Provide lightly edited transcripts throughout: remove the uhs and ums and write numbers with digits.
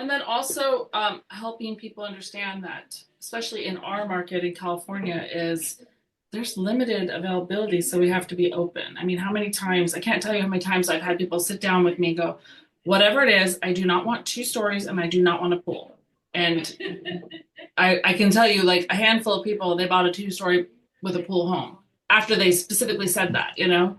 And then also helping people understand that, especially in our market in California, is there's limited availability, so we have to be open. I mean, how many times, I can't tell you how many times I've had people sit down with me and go, whatever it is, I do not want two stories and I do not want a pool. And I can tell you, like a handful of people, they bought a two-story with a pool home after they specifically said that, you know?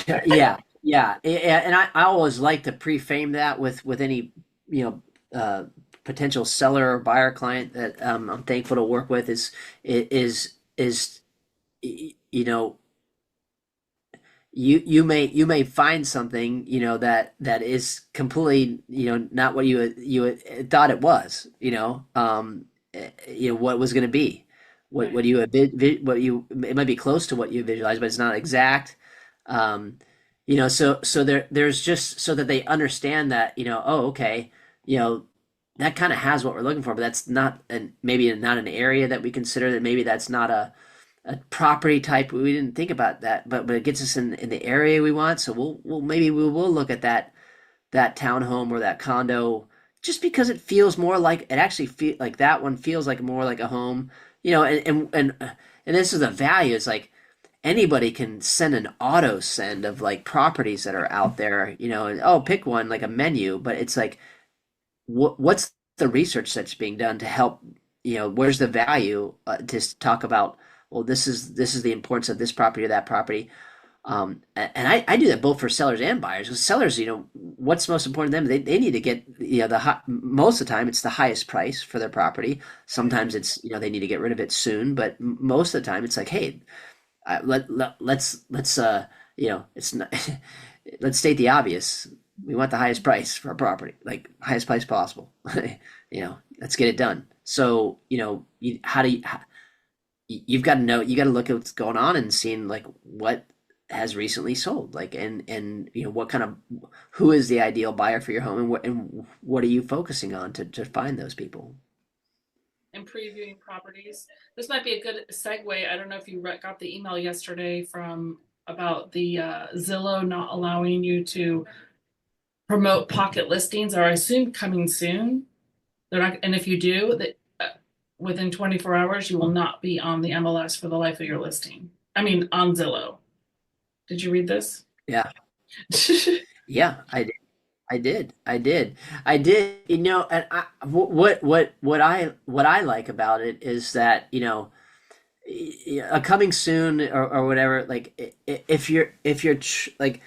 Yeah, yeah, and I always like to pre-frame that with any you know potential seller or buyer client that I'm thankful to work with is you know you may find something that is completely not what you thought it was what was going to be what Right. you what you it might be close to what you visualized but it's not exact. um so there's just so that they understand that oh, okay, you know that kind of has what we're looking for, but that's not, and maybe not an area that we consider, that maybe that's not a property type. We didn't think about that, but it gets us in the area we want. So we will look at that townhome or that condo just because it feels more like, it actually feel like that one feels like more like a home, and this is the value. It's like anybody can send an auto send of like properties that are out there, and oh, pick one like a menu, but it's like what's the research that's being done to help, where's the value, to talk about, well, this is the importance of this property or that property. And I do that both for sellers and buyers, because sellers, what's most important to them, they need to get, most of the time it's the highest price for their property. Right. Sometimes it's, they need to get rid of it soon, but most of the time it's like, hey, let's it's not, let's state the obvious. We want the highest price for a property, like highest price possible. Let's get it done. So, how do you've got to know, you got to look at what's going on and seeing like what has recently sold, like, and what kind of, who is the ideal buyer for your home, and what are you focusing on to find those people. And previewing properties. This might be a good segue. I don't know if you got the email yesterday from about the Zillow not allowing you to promote pocket listings, or I assume coming soon. They're not, and if you do, that within 24 hours, you will not be on the MLS for the life of your listing. I mean, on Zillow. Did you read this? Yeah, yeah, I did. I did. I did. And what I like about it is that, a coming soon, or whatever. Like, if you're like,